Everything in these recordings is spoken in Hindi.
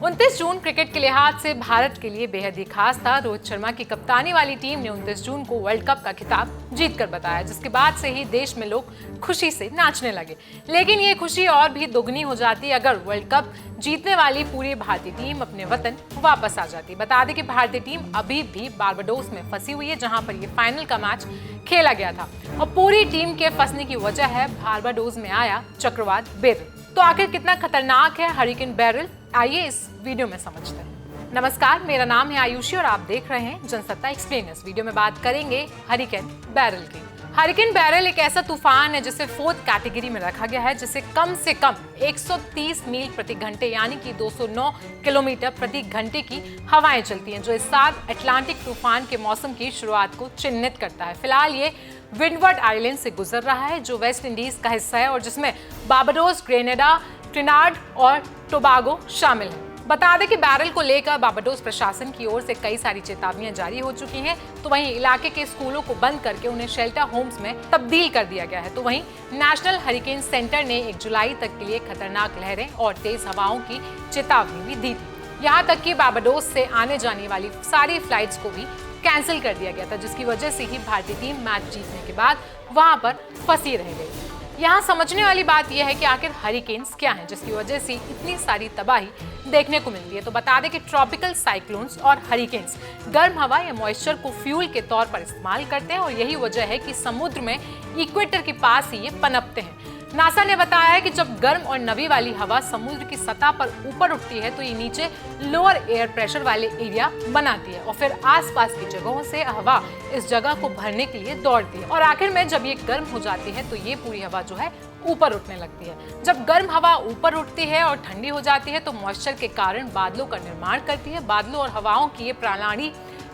29 जून क्रिकेट के लिहाज से भारत के लिए बेहद ही खास था। रोहित शर्मा की कप्तानी वाली टीम ने 29 जून को वर्ल्ड कप का खिताब जीतकर बताया, जिसके बाद से ही देश में लोग खुशी से नाचने लगे। लेकिन ये खुशी और भी दोगुनी हो जाती अगर वर्ल्ड कप जीतने वाली पूरी भारतीय टीम अपने वतन वापस आ जाती। बता दें कि भारतीय टीम अभी भी बारबाडोस में फंसी हुई है, जहां पर ये फाइनल का मैच खेला गया था और पूरी टीम के फंसने की वजह है बारबाडोस में आया चक्रवात बेरिल। तो आखिर कितना खतरनाक है हरिकेन बेरिल, आइए इस वीडियो में समझते हैं। नमस्कार, मेरा नाम है आयुषी और आप देख रहे हैं जनसत्ता एक्सप्लेन। इस वीडियो में बात करेंगे हरिकेन बेरिल की। हरिकेन बेरिल एक ऐसा तूफान है जिसे 4th कैटेगरी में रखा गया है, जिसे कम से कम 130 मील प्रति घंटे यानी कि 209 किलोमीटर प्रति घंटे की हवाएं चलती हैं, जो इस साल अटलांटिक तूफान के मौसम की शुरुआत को चिन्हित करता है। फिलहाल ये विंडवर्ड आइलैंड से गुजर रहा है, जो वेस्ट इंडीज का हिस्सा है और जिसमें बारबाडोस, ग्रेनेडा, ट्रिनिडाद और टोबागो शामिल है। बता दें कि बेरिल को लेकर बारबाडोस प्रशासन की ओर से कई सारी चेतावनियां जारी हो चुकी हैं। तो वहीं इलाके के स्कूलों को बंद करके उन्हें शेल्टर होम्स में तब्दील कर दिया गया है। तो वहीं नेशनल हरिकेन सेंटर ने 1 जुलाई तक के लिए खतरनाक लहरें और तेज हवाओं की चेतावनी भी दी थी। यहाँ तक कि बारबाडोस से आने जाने वाली सारी फ्लाइट्स को भी कैंसिल कर दिया गया था, जिसकी वजह से ही भारतीय टीम मैच जीतने के बाद वहां पर फंसी रह गई। यहाँ समझने वाली बात यह है कि आखिर हरिकेन्स क्या हैं, जिसकी वजह से इतनी सारी तबाही देखने को मिलती है। तो बता दें कि ट्रॉपिकल साइक्लोन्स और हरिकेन्स गर्म हवा या मॉइस्चर को फ्यूल के तौर पर इस्तेमाल करते हैं और यही वजह है कि समुद्र में इक्वेटर के पास ही ये पनपते हैं। नासा ने बताया है कि जब गर्म और नमी वाली हवा समुद्र की सतह पर ऊपर उठती है तो ये नीचे लोअर एयर प्रेशर वाले एरिया बनाती है और फिर आसपास की जगहों से हवा इस जगह को भरने के लिए दौड़ती है और आखिर में जब ये गर्म हो जाती है तो ये पूरी हवा जो है ऊपर उठने लगती है। जब गर्म हवा ऊपर उठती है और ठंडी हो जाती है तो मॉइस्चर के कारण बादलों का निर्माण करती है। बादलों और हवाओं की ये प्रणाली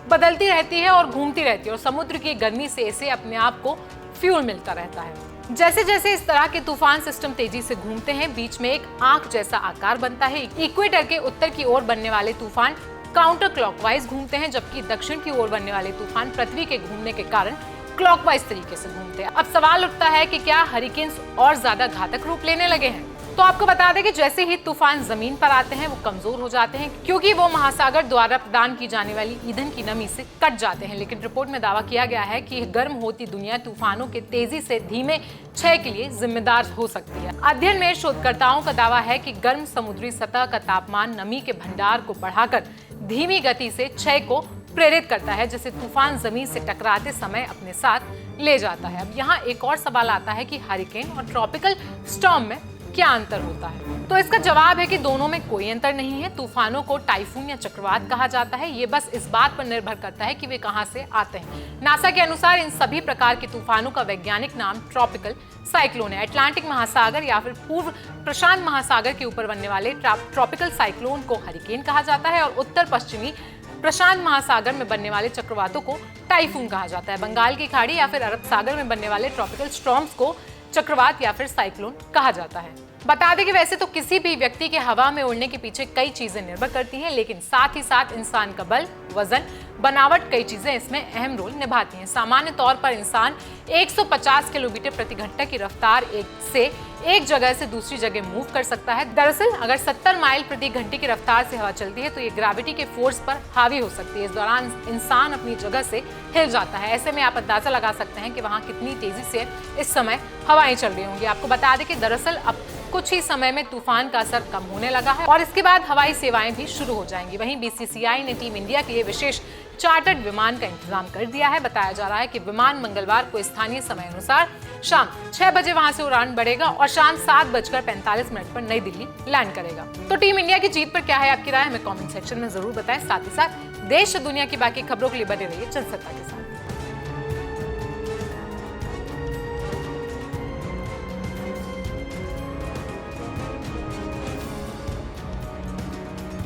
बदलती रहती है और घूमती रहती है और समुद्र की गर्मी से इसे अपने आप को फ्यूल मिलता रहता है। जैसे जैसे इस तरह के तूफान सिस्टम तेजी से घूमते हैं, बीच में एक आंख जैसा आकार बनता है। इक्वेटर के उत्तर की ओर बनने वाले तूफान काउंटर क्लॉकवाइज घूमते हैं, जबकि दक्षिण की ओर बनने वाले तूफान पृथ्वी के घूमने के कारण क्लॉकवाइज तरीके से घूमते हैं। अब सवाल उठता है कि क्या हरिकेन्स और ज्यादा घातक रूप लेने लगे हैं? तो आपको बता दें कि जैसे ही तूफान जमीन पर आते हैं वो कमजोर हो जाते हैं, क्योंकि वो महासागर द्वारा प्रदान की जाने वाली ईंधन की नमी से कट जाते हैं। लेकिन रिपोर्ट में दावा किया गया है कि गर्म होती दुनिया तूफानों के तेजी से धीमे क्षय के लिए जिम्मेदार हो सकती है। अध्ययन में शोधकर्ताओं का दावा है कि गर्म समुद्री सतह का तापमान नमी के भंडार को बढ़ाकर धीमी गति से क्षय को प्रेरित करता है, जिसे तूफान जमीन से टकराते समय अपने साथ ले जाता है। अब यहाँ एक और सवाल आता है कि हरिकेन और ट्रॉपिकल स्टॉर्म में क्या अंतर होता है? तो इसका जवाब है कि दोनों में कोई अंतर नहीं है। तूफानों को टाइफून या चक्रवात कहा जाता है, ये बस इस बात पर निर्भर करता है कि वे कहां से आते हैं। नासा के अनुसार इन सभी प्रकार के तूफानों का वैज्ञानिक नाम ट्रॉपिकल साइक्लोन है। अटलांटिक महासागर या फिर पूर्व प्रशांत महासागर के ऊपर बनने वाले ट्रॉपिकल साइक्लोन को हरिकेन कहा जाता है और उत्तर पश्चिमी प्रशांत महासागर में बनने वाले चक्रवातों को टाइफून कहा जाता है। बंगाल की खाड़ी या फिर अरब सागर में बनने वाले ट्रॉपिकल स्टॉर्म्स को चक्रवात या फिर साइक्लोन कहा जाता है। बता दें कि वैसे तो किसी भी व्यक्ति के हवा में उड़ने के पीछे कई चीजें निर्भर करती हैं, लेकिन साथ ही साथ इंसान का बल, वजन, बनावट, कई चीजें इसमें अहम रोल निभाती हैं। सामान्य तौर पर इंसान 150 किलोमीटर प्रति घंटा की रफ्तार से एक जगह से दूसरी जगह मूव कर सकता है। दरअसल अगर 70 माइल प्रति घंटे की रफ्तार से हवा चलती है तो ये ग्रेविटी के फोर्स पर हावी हो सकती है। इस दौरान इंसान अपनी जगह से हिल जाता है। ऐसे में आप अंदाजा लगा सकते हैं कि वहाँ कितनी तेजी से इस समय हवाएं चल रही होंगी। आपको बता दें कि दरअसल अब कुछ ही समय में तूफान का असर कम होने लगा है और इसके बाद हवाई सेवाएं भी शुरू हो जाएंगी। वहीं बीसीसीआई ने टीम इंडिया के लिए विशेष चार्टर्ड विमान का इंतजाम कर दिया है। बताया जा रहा है कि विमान मंगलवार को स्थानीय समय अनुसार शाम 6 बजे वहां से उड़ान बढ़ेगा और शाम 7:45 पर नई दिल्ली लैंड करेगा। तो टीम इंडिया की जीत पर क्या है आपकी राय, हमें कमेंट सेक्शन में जरूर बताएं। साथ ही साथ देश और दुनिया की बाकी खबरों के लिए बने रहिए जनसत्ता के साथ।